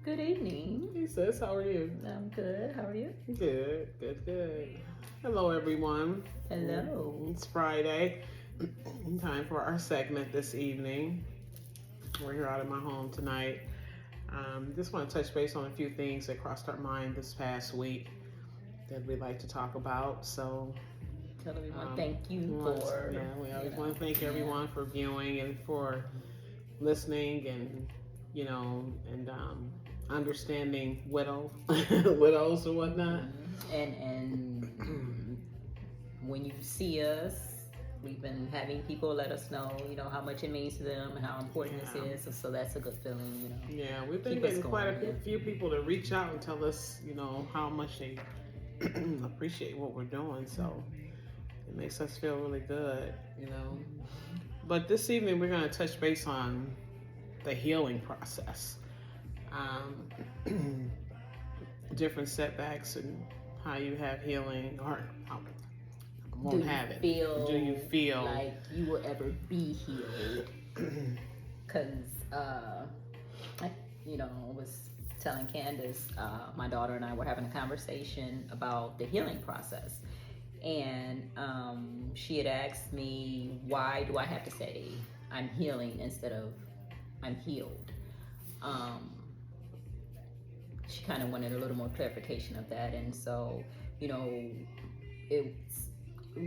Good evening. Hey sis, how are you? I'm good. How are you? Good. Hello everyone. Hello. It's Friday. Time for our segment this evening. We're here out of my home tonight. Just want to touch base on a few things that crossed our mind this past week that we'd like to talk about. So Tell everyone thank you for. we always want to thank everyone for viewing and for listening and understanding widows or whatnot. And when you see us, we've been having people let us know, how much it means to them and how important this is. So that's a good feeling, Yeah, we've been getting quite a few people to reach out and tell us, how much they appreciate what we're doing. So it makes us feel really good. But this evening we're going to touch base on the healing process. Different setbacks and how you have healing or how won't have it. Do you feel like you will ever be healed? Because I was telling Candace, my daughter and I were having a conversation about the healing process, and she had asked me, why do I have to say I'm healing instead of I'm healed? She kind of wanted a little more clarification of that. And so, it's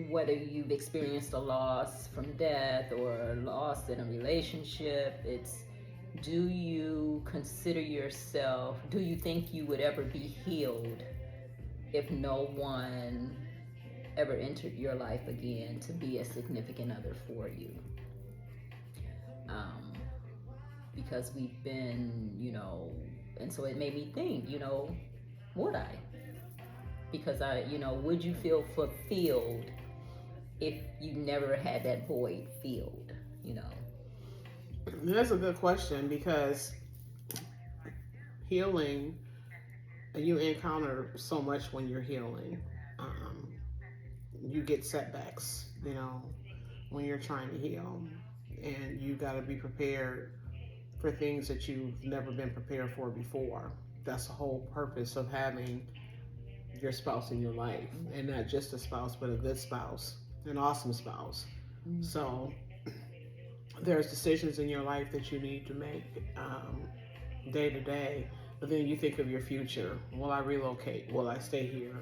whether you've experienced a loss from death or loss in a relationship, it's, do you consider yourself, do you think you would ever be healed if no one ever entered your life again to be a significant other for you? Because we've been, and so it made me think, would I? Because would you feel fulfilled if you never had that void filled, That's a good question, because healing, you encounter so much when you're healing. You get setbacks, when you're trying to heal, and you got to be prepared for things that you've never been prepared for before. That's the whole purpose of having your spouse in your life, and not just a spouse, but a good spouse, an awesome spouse. Mm-hmm. So there's decisions in your life that you need to make day to day, but then you think of your future. Will I relocate? Will I stay here?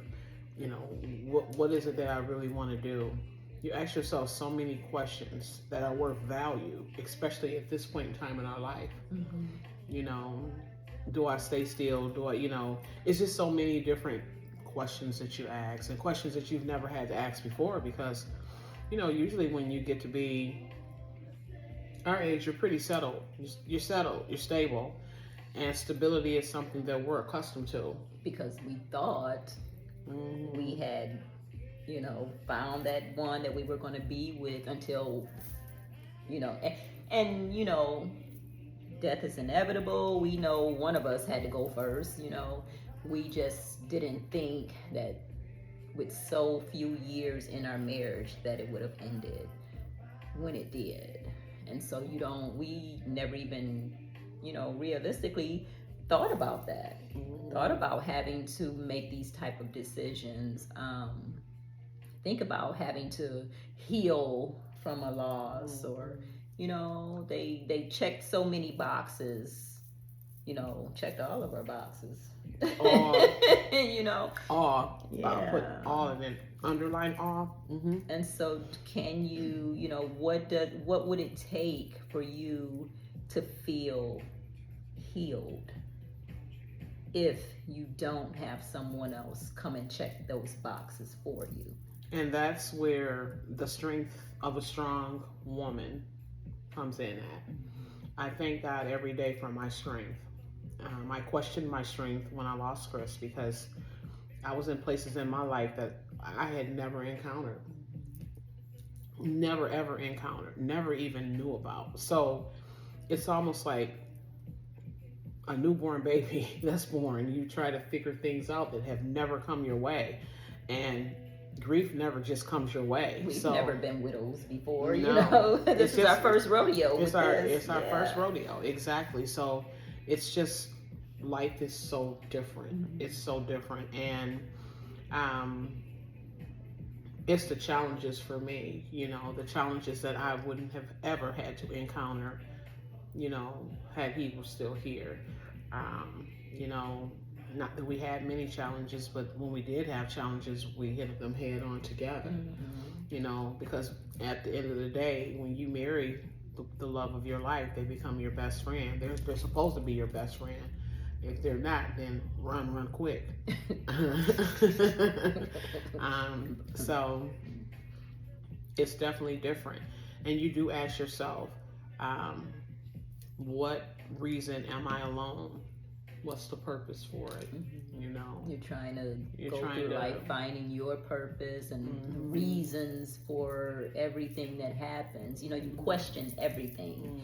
What is it that I really want to do? You ask yourself so many questions that are worth value, especially at this point in time in our life. Mm-hmm. Do I stay still? It's just so many different questions that you ask, and questions that you've never had to ask before, because, usually when you get to be our age, you're pretty settled. You're settled, you're stable, and stability is something that we're accustomed to. Because we thought we had found that one that we were going to be with until, and death is inevitable. We know one of us had to go first. We just didn't think that with so few years in our marriage that it would have ended when it did. And so we never even, realistically thought about that. Thought about having to make these type of decisions. Think about having to heal from a loss, or they checked so many boxes, checked all of our boxes. All put all of it, underline all. Mm-hmm. And so can you, what would it take for you to feel healed if you don't have someone else come and check those boxes for you? And that's where the strength of a strong woman comes in at. I thank God every day for my strength. I questioned my strength when I lost Chris, because I was in places in my life that I had never encountered. Never ever encountered. Never even knew about. So it's almost like a newborn baby that's born. You try to figure things out that have never come your way. And grief never just comes your way. We've never been widows before, no, This is our first rodeo. It's our first rodeo, exactly. So it's just life is so different. It's so different. And um, it's the challenges for me, the challenges that I wouldn't have ever had to encounter, had he was still here. Um, you know, Not that we had many challenges, but when we did have challenges, we hit them head on together. Because at the end of the day, when you marry the love of your life, they become your best friend. They're supposed to be your best friend. If they're not, then run quick. So it's definitely different. And you do ask yourself, what reason am I alone? What's the purpose for it? You're trying to go through life finding your purpose and reasons for everything that happens. You question everything.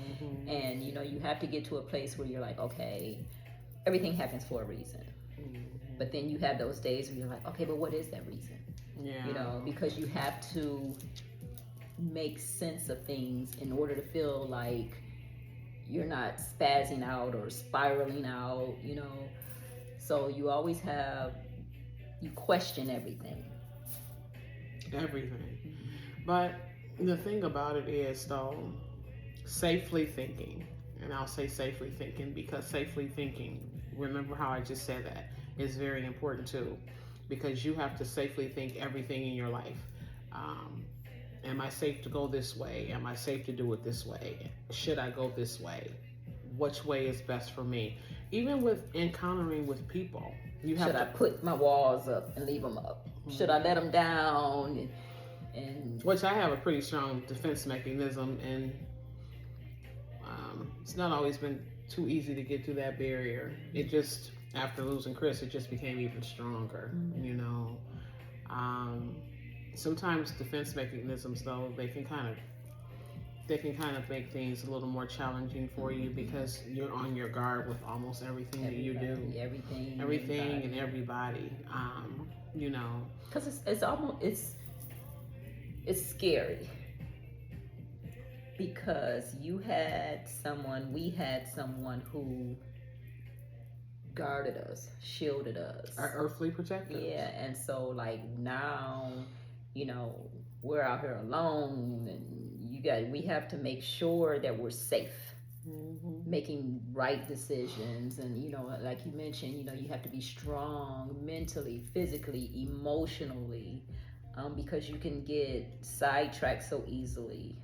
And you have to get to a place where you're like, okay, everything happens for a reason. But then you have those days where you're like, okay, but what is that reason? Because you have to make sense of things in order to feel like you're not spazzing out or spiraling out, So you always you question everything. But the thing about it is, though, safely thinking, and I'll say safely thinking because safely thinking, remember how I just said that, is very important too, because you have to safely think everything in your life. Am I safe to go this way? Am I safe to do it this way? Should I go this way? Which way is best for me? Even with encountering with people, should I put my walls up and leave them up? Should I let them down? And which I have a pretty strong defense mechanism, and it's not always been too easy to get through that barrier. It just, after losing Chris, it just became even stronger. Sometimes defense mechanisms, though, they can kind of make things a little more challenging for you because you're on your guard with almost everything that you do. Everything and everybody. Because it's scary. Because we had someone who guarded us, shielded us. Our earthly protectors. Yeah, and so now, we're out here alone, and we have to make sure that we're safe, making right decisions, and like you mentioned, you have to be strong mentally, physically, emotionally, because you can get sidetracked so easily.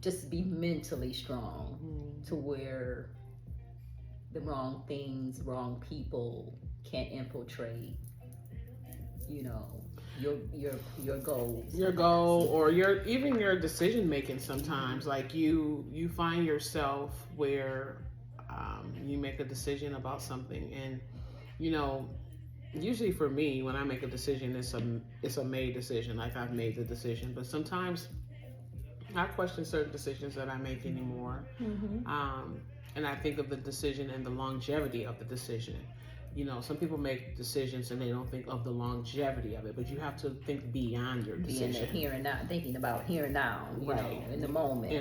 Just be mentally strong to where the wrong things, wrong people can't infiltrate, your goals. Your goal, or your decision making sometimes. Like you find yourself where you make a decision about something, and usually for me, when I make a decision, it's a made decision. Like, I've made the decision, but sometimes I question certain decisions that I make anymore. And I think of the decision and the longevity of the decision. Some people make decisions and they don't think of the longevity of it, but you have to think beyond your decision. Being here and now, thinking about here and now, right? In the moment.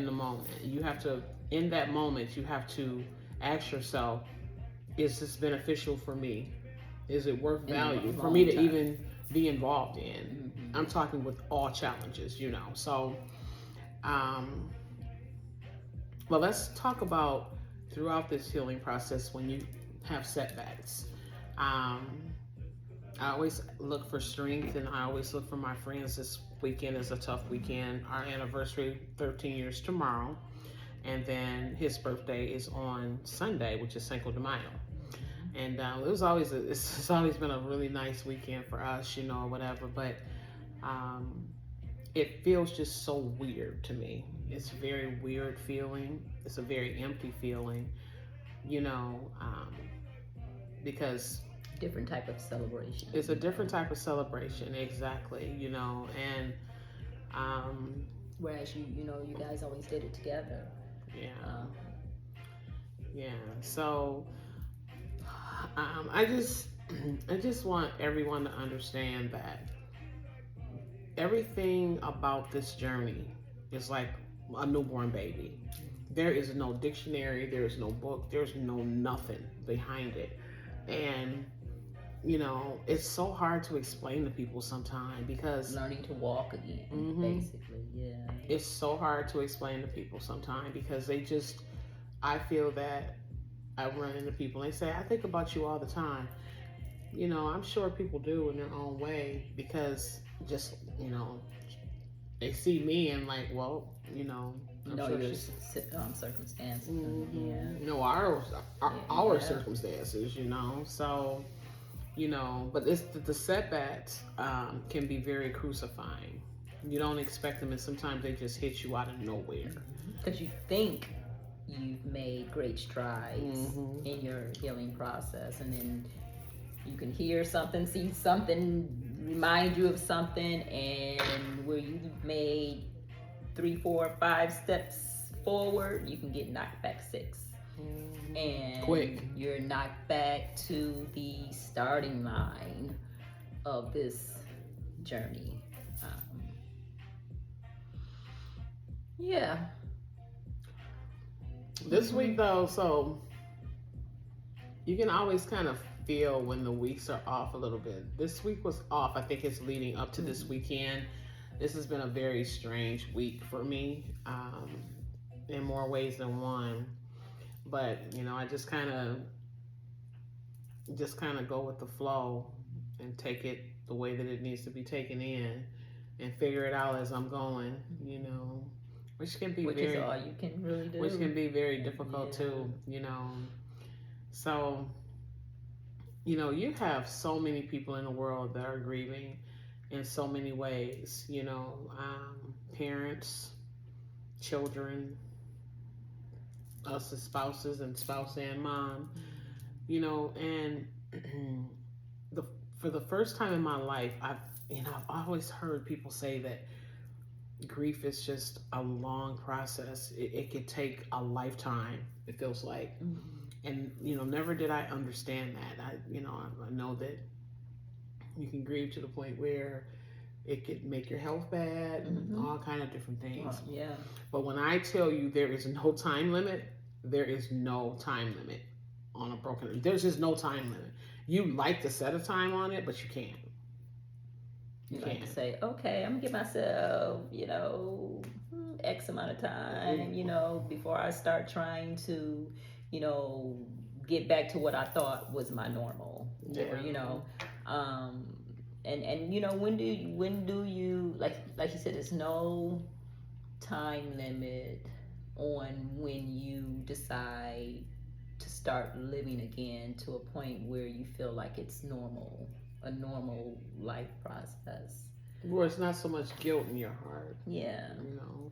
You have to, in that moment, you have to ask yourself, is this beneficial for me? Is it worth value for me to even be involved in? I'm talking with all challenges, So, well, let's talk about throughout this healing process when you have setbacks. I always look for strength, and I always look for my friends. This weekend is a tough weekend. Our anniversary, 13 years tomorrow, and then his birthday is on Sunday, which is Cinco de Mayo. And it's always been a really nice weekend for us, whatever. But it feels just so weird to me. It's a very weird feeling. It's a very empty feeling, because different type of celebration. It's a different type of celebration, exactly. And whereas you guys always did it together. Yeah. So I just want everyone to understand that everything about this journey is like a newborn baby. there is no dictionary, there is no book, there's no nothing behind it. And it's so hard to explain to people sometimes because learning to walk again, basically. Yeah. It's so hard to explain to people sometimes because I feel that I run into people and they say, I think about you all the time. I'm sure people do in their own way because just, they see me and like, well, I'm sure your circumstances. Yeah. Our circumstances, so, but it's the setbacks can be very crucifying. You don't expect them, and sometimes they just hit you out of nowhere. Because you think you've made great strides in your healing process, and then you can hear something, see something, remind you of something, and where you made 3, 4, 5 steps forward, you can get knocked back 6. And quick, you're knocked back to the starting line of this journey. Yeah. This week though, so you can always kind of feel when the weeks are off a little bit. This week was off. I think it's leading up to this weekend. This has been a very strange week for me, in more ways than one. But I just kind of go with the flow and take it the way that it needs to be taken in, and figure it out as I'm going. Which can be is all you can really do. Which can be very difficult too. So you have so many people in the world that are grieving in so many ways. Parents, children, us as spouses and spouse and mom, and for the first time in my life, I've always heard people say that grief is just a long process. It could take a lifetime, it feels like. And never did I understand that. I know that you can grieve to the point where it could make your health bad and all kind of different things. Yeah. But when I tell you there is no time limit, there is no time limit on a broken. There's just no time limit. You like to set a time on it, but you can't. You like to say, okay, I'm gonna give myself, X amount of time, before I start trying to, get back to what I thought was my normal. Yeah. Or, and when do you like you said, there's no time limit on when you decide to start living again to a point where you feel like it's normal. A normal life process. Where it's not so much guilt in your heart. Yeah.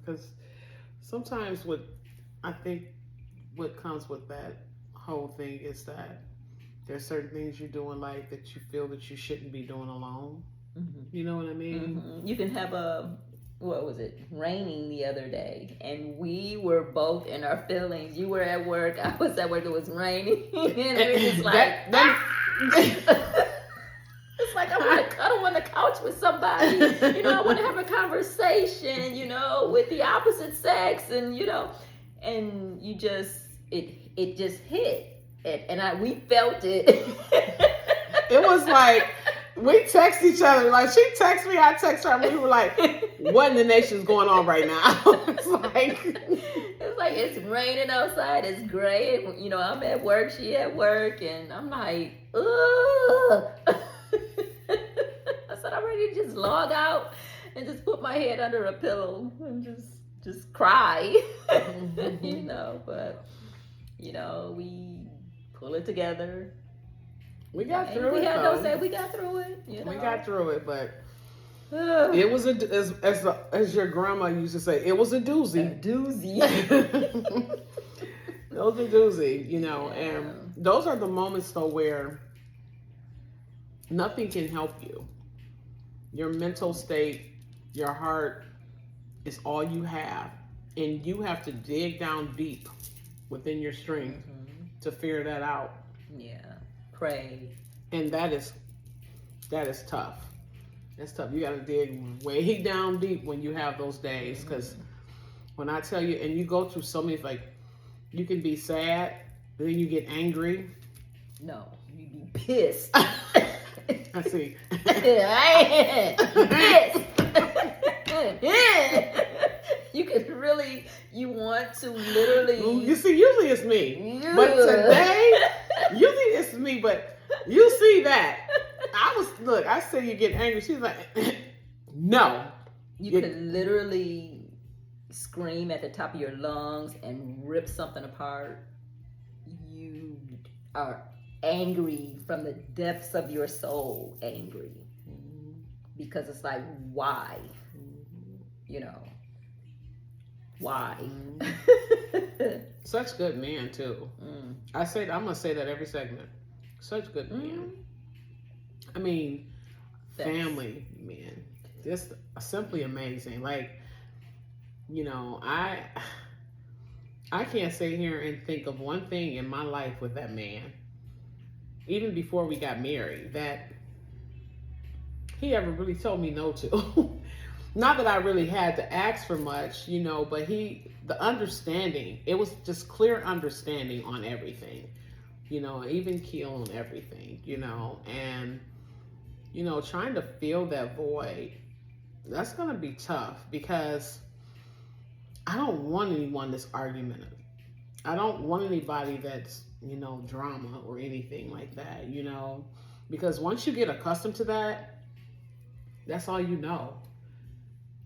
Because sometimes I think what comes with that whole thing is that there's certain things you do in life that you feel that you shouldn't be doing alone. You know what I mean? You can have what was it, raining the other day, and we were both in our feelings. You were at work, I was at work, it was raining, and we were just like... It's like I want to cuddle on the couch with somebody. I want to have a conversation, with the opposite sex, and and you just it just hit, and we felt it. It was like we text each other. Like she texts me, I text her. And we were like, "What in the nation's going on right now?" It's like it's raining outside. It's gray. I'm at work. She at work, and I'm like, ugh. I said, I'm ready to just log out and just put my head under a pillow and just cry. But we pull it together. We got through it. We got through it. We got through it, but it was as your grandma used to say, it was a doozy. A doozy. It was a doozy, and those are the moments though where nothing can help you. Your mental state, your heart is all you have. And you have to dig down deep within your strength to figure that out. Yeah. Pray. And that is tough. That's tough. You got to dig way down deep when you have those days, because When I tell you, and you go through so many, like, you can be sad, then you get angry. No, you be pissed. I see. You could really, you want to literally. You see, usually it's me. But today, usually it's me, but you see that. I said you get angry. She's like, no. You could literally scream at the top of your lungs and rip something apart. You are angry from the depths of your soul, angry. Because it's like, why? You know, why? Such good men, too. I'm going to say that every segment. Such good men. I mean, family men. Just simply amazing. Like, you know, I can't sit here and think of one thing in my life with that man, even before we got married, that he ever really told me no to. Not that I really had to ask for much, you know, but the understanding, it was just clear understanding on everything, you know, even keel on everything, you know, and, you know, trying to fill that void, that's going to be tough because I don't want anyone that's argumentative. I don't want anybody that's, you know, drama or anything like that, you know, because once you get accustomed to that, that's all you know.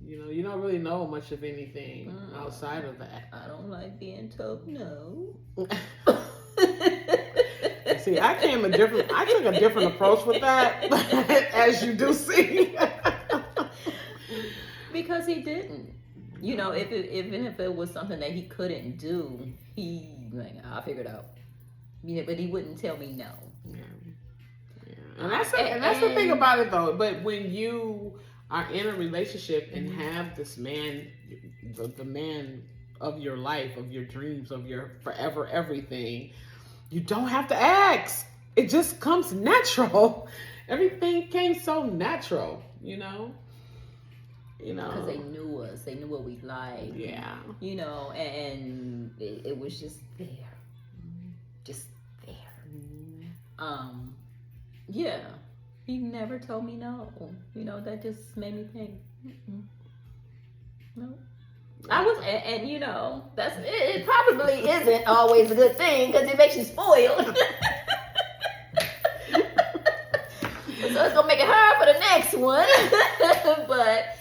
You know, you don't really know much of anything outside of that. I don't like being told no. See, I took a different approach with that, as you do see. Because he didn't. You know, even if it was something that he couldn't do, I'll figure it out. Yeah, but he wouldn't tell me no. Yeah. And that's the thing about it, though. But when you are in a relationship and have this man, the man of your life, of your dreams, of your forever everything, you don't have to ask. It just comes natural. Everything came so natural, you know. Because they knew us, they knew what we liked. Yeah. You know, and it was just there, just there. Yeah. He never told me no. You know, that just made me think. No. I was, and you know, it probably isn't always a good thing because it makes you spoiled. So it's gonna make it hard for the next one. But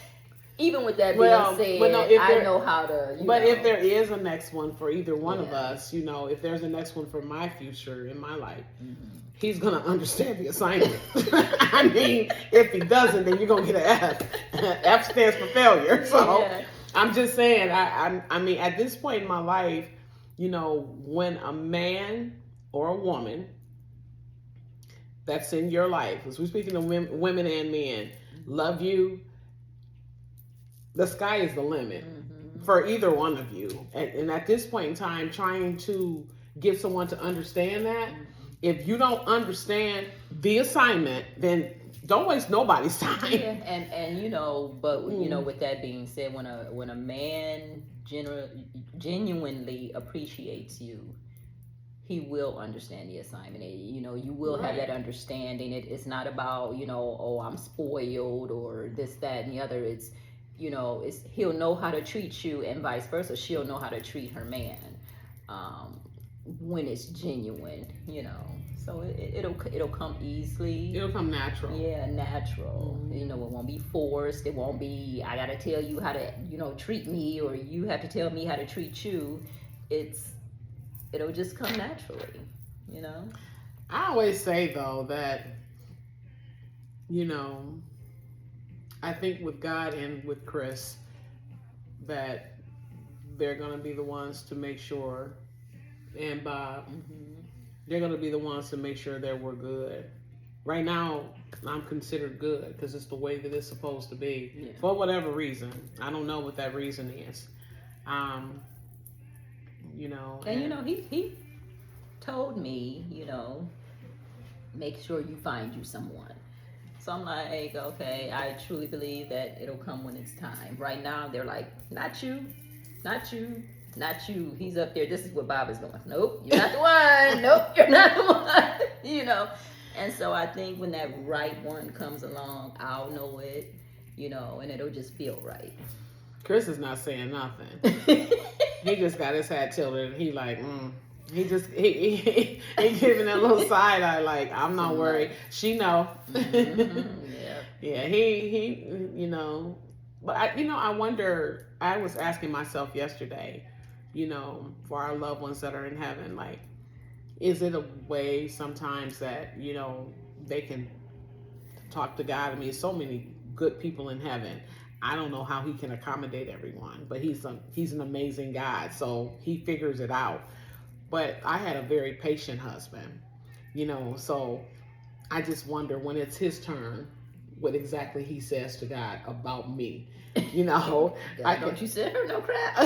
even with that being said, I know how to. If there is a next one for either one of us, you know, if there's a next one for my future in my life, he's gonna understand the assignment. I mean, if he doesn't, then you're gonna get an F. F stands for failure. So I'm just saying. I mean, at this point in my life, you know, when a man or a woman that's in your life, as we're speaking to women and men, love you, the sky is the limit for either one of you. And at this point in time, trying to get someone to understand that, if you don't understand the assignment, then don't waste nobody's time. Yeah, and you know, but you know, with that being said, when a man genuinely appreciates you, he will understand the assignment. You know, you will have that understanding. It's not about, you know, oh, I'm spoiled or this, that, and the other. It's, you know, he'll know how to treat you, and vice versa. She'll know how to treat her man when it's genuine, you know. So it'll come easily. It'll come natural. Yeah, natural. You know, it won't be forced. It won't be, I gotta tell you how to, you know, treat me, or you have to tell me how to treat you. It'll just come naturally, you know. I always say though that, you know, I think with God and with Chris, that they're gonna be the ones to make sure, and Bob, they're gonna be the ones to make sure that we're good. Right now, I'm considered good because it's the way that it's supposed to be, for whatever reason. I don't know what that reason is. You know, and you know, he told me, you know, make sure you find you someone. So I'm like, okay, I truly believe that it'll come when it's time. Right now, they're like, not you. not you, not you. He's up there. This is what Bob is doing. Nope, you're not the one. Nope, you're not the one. You know. And so I think when that right one comes along, I'll know it, you know, and it'll just feel right. Chris is not saying nothing. He just got his hat tilted. He like, he just he giving that little side eye like, I'm not worried. She know. Yeah. He you know. But I wonder. I was asking myself yesterday, you know, for our loved ones that are in heaven, like, is it a way sometimes that, you know, they can talk to God? I mean, so many good people in heaven. I don't know how he can accommodate everyone, but he's an amazing God, so he figures it out. But I had a very patient husband, you know, so I just wonder when it's his turn, what exactly he says to God about me, you know. Don't you send her no crap.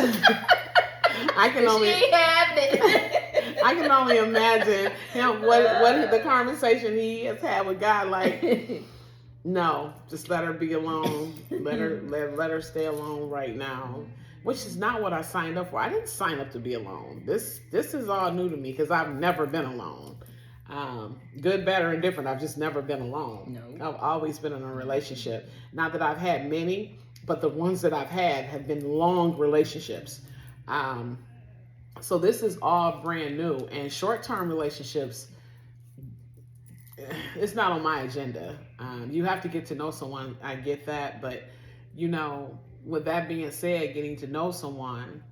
I can only she ain't having it. I can only imagine him what the conversation he has had with God, like, no, just let her be alone. Let her stay alone right now. Which is not what I signed up for. I didn't sign up to be alone. This is all new to me because I've never been alone. Good, better, and different. I've just never been alone. No. I've always been in a relationship. Not that I've had many, but the ones that I've had have been long relationships. So this is all brand new. And short-term relationships, it's not on my agenda. You have to get to know someone. I get that. But, you know, with that being said, getting to know someone,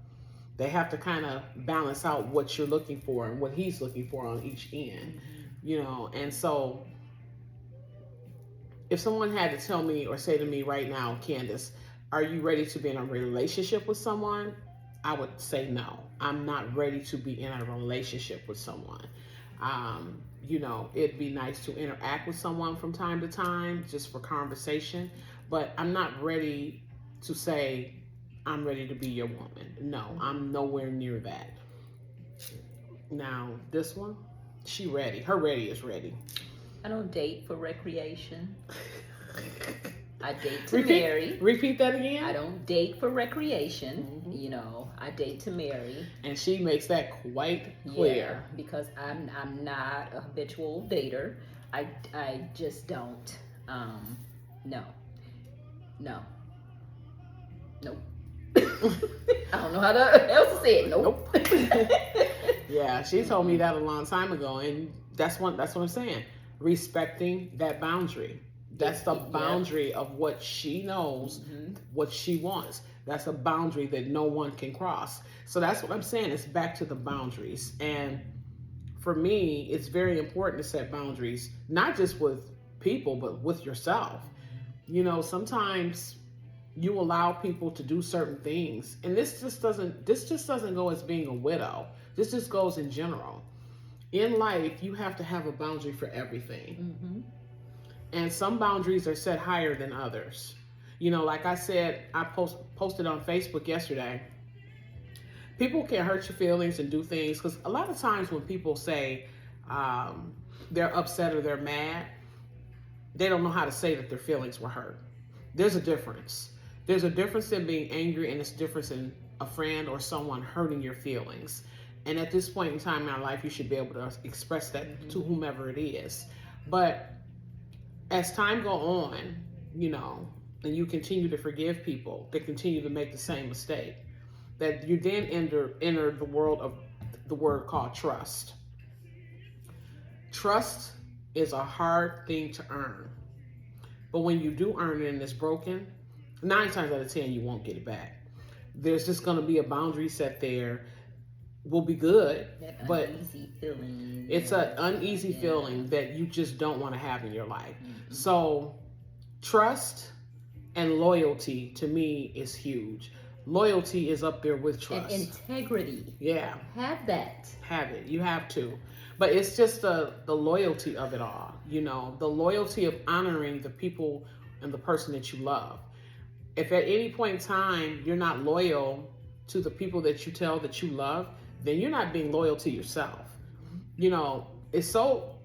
they have to kind of balance out what you're looking for and what he's looking for on each end, you know. And so if someone had to tell me or say to me right now, Candace, are you ready to be in a relationship with someone? I would say no. I'm not ready to be in a relationship with someone. You know, it'd be nice to interact with someone from time to time just for conversation, but I'm not ready to say I'm ready to be your woman. No, I'm nowhere near that. Now, this one, she ready. Her ready is ready. I don't date for recreation. I date to marry. Repeat that again. I don't date for recreation. You know, I date to marry. And she makes that quite clear. Yeah, because I'm not a habitual dater. I just don't. No. Nope. I don't know how else to say it. Nope. Yeah, she told me that a long time ago, and that's what I'm saying. Respecting that boundary. That's the boundary of what she knows, what she wants. That's a boundary that no one can cross. So that's what I'm saying. It's back to the boundaries. And for me, it's very important to set boundaries, not just with people, but with yourself. You know, sometimes you allow people to do certain things, and this just doesn't go as being a widow. This just goes in general. In life, you have to have a boundary for everything. And some boundaries are set higher than others. You know, like I said, I posted on Facebook yesterday. People can hurt your feelings and do things, because a lot of times when people say they're upset or they're mad, they don't know how to say that their feelings were hurt. There's a difference. There's a difference in being angry, and it's a difference in a friend or someone hurting your feelings. And at this point in time in our life, you should be able to express that to whomever it is. But as time go on, you know, and you continue to forgive people that continue to make the same mistake, that you then enter the world of the word called trust. Trust is a hard thing to earn. But when you do earn it and it's broken, 9 times out of 10, you won't get it back. There's just going to be a boundary set there. Will be good, but feeling. It's an uneasy feeling that you just don't want to have in your life. So trust and loyalty to me is huge. Loyalty is up there with trust. And integrity. Yeah. Have that. Have it. You have to. But it's just the loyalty of it all. You know, the loyalty of honoring the people and the person that you love. If at any point in time you're not loyal to the people that you tell that you love, then you're not being loyal to yourself. You know, it's so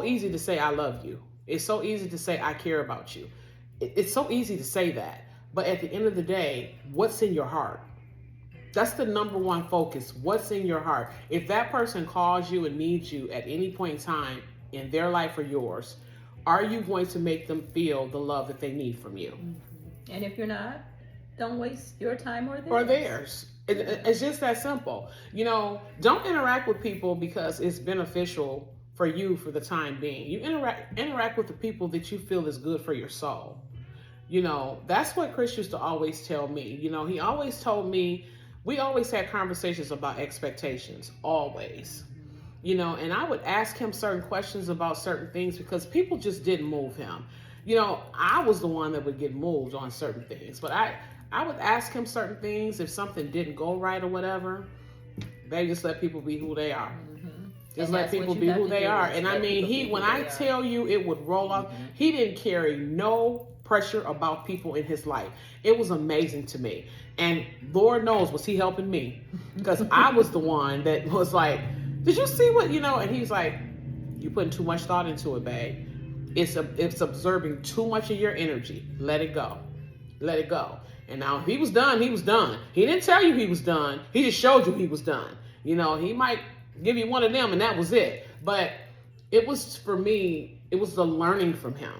easy to say I love you. It's so easy to say I care about you. It's so easy to say that. But at the end of the day, what's in your heart? That's the number one focus. What's in your heart? If that person calls you and needs you at any point in time in their life or yours, are you going to make them feel the love that they need from you? And if you're not, don't waste your time or theirs. Or theirs. It's just that simple. Don't interact with people because it's beneficial for you for the time being. You interact with the people that you feel is good for your soul. That's what Chris used to always tell me. He always told me, we always had conversations about expectations, always. And I would ask him certain questions about certain things because people just didn't move him. I was the one that would get moved on certain things, but I would ask him certain things if something didn't go right or whatever. They just let people be who they are. Just let people be who they are. And I mean, when I tell you it would roll off, he didn't carry no pressure about people in his life. It was amazing to me. And Lord knows, was he helping me? Because I was the one that was like, did you see what, and he's like, you putting too much thought into it, babe. It's absorbing too much of your energy. Let it go. Let it go. And now if he was done, he was done. He didn't tell you he was done. He just showed you he was done. He might give you one of them and that was it. But it was, for me, it was the learning from him.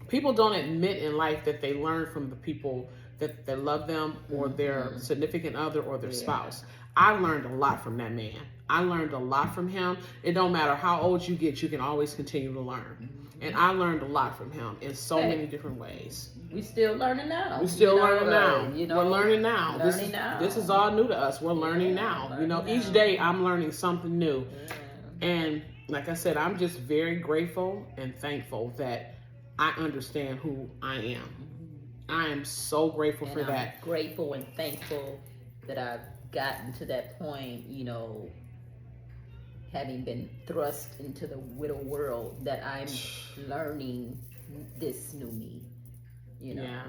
People don't admit in life that they learn from the people that love them or their significant other or their spouse. I learned a lot from that man. I learned a lot from him. It don't matter how old you get, you can always continue to learn. And I learned a lot from him in so many different ways. We still learning now. We still learning now. We're learning now. Learning now. This is all new to us. We're learning now. Each day I'm learning something new. And like I said, I'm just very grateful and thankful that I understand who I am. I am so grateful for that. I'm grateful and thankful that I've gotten to that point, having been thrust into the widow world, that I'm learning this new me. Yeah.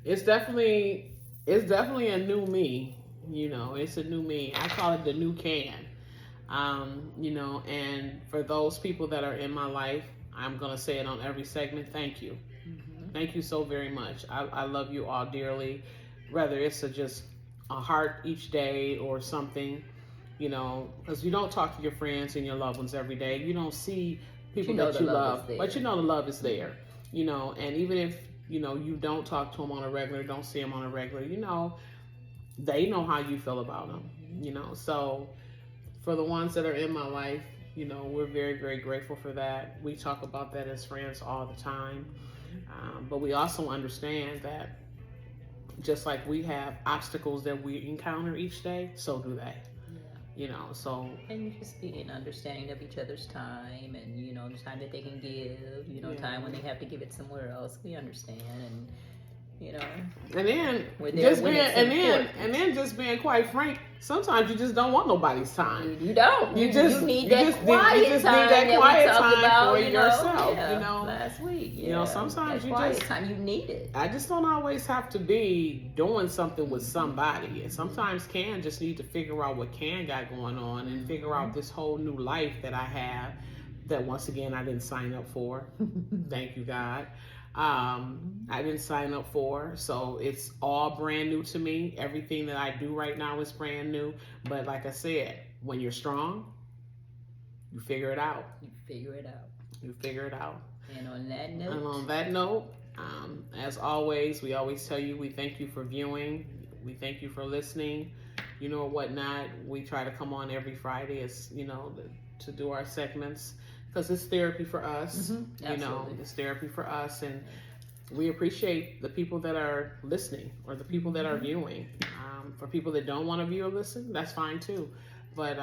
It's definitely a new me. It's a new me. I call it the new can. And for those people that are in my life, I'm gonna say it on every segment. Thank you. Thank you so very much. I love you all dearly. Whether it's just a heart each day or something, because you don't talk to your friends and your loved ones every day. You don't see people that you love, but the love is there. And even if you don't talk to them on a regular, don't see them on a regular, they know how you feel about them. So for the ones that are in my life, we're very, very grateful for that. We talk about that as friends all the time. But we also understand that just like we have obstacles that we encounter each day, so do they. So. And just being understanding of each other's time and, the time that they can give, time when they have to give it somewhere else. We understand and, And then just being quite frank, sometimes you just don't want nobody's time. You don't. You need that quiet time for yourself. Last week. Sometimes you quiet time, you need it. I just don't always have to be doing something with somebody. And sometimes Can just need to figure out what Can got going on and figure out this whole new life that I have that once again I didn't sign up for. Thank you, God. I didn't sign up for, so it's all brand new to me. Everything that I do right now is brand new. But like I said, when you're strong, you figure it out. You figure it out. And on that note, as always, we always tell you we thank you for viewing. We thank you for listening. Whatnot. We try to come on every Friday to do our segments. Because it's therapy for us, it's therapy for us, and we appreciate the people that are listening or the people that are viewing. For people that don't want to view or listen, that's fine too. But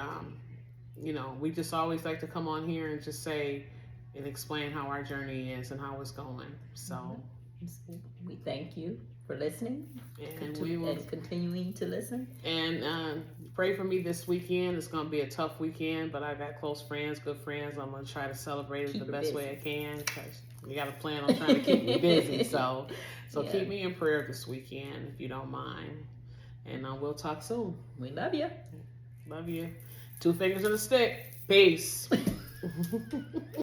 we just always like to come on here and just say and explain how our journey is and how it's going. So we thank you for listening and continuing to listen. And pray for me this weekend. It's going to be a tough weekend, but I got close friends, good friends. I'm going to try to celebrate it the best way I can because we got a plan on trying to keep me busy. So keep me in prayer this weekend if you don't mind. And we'll talk soon. We love you. Love you. 2 fingers and a stick. Peace.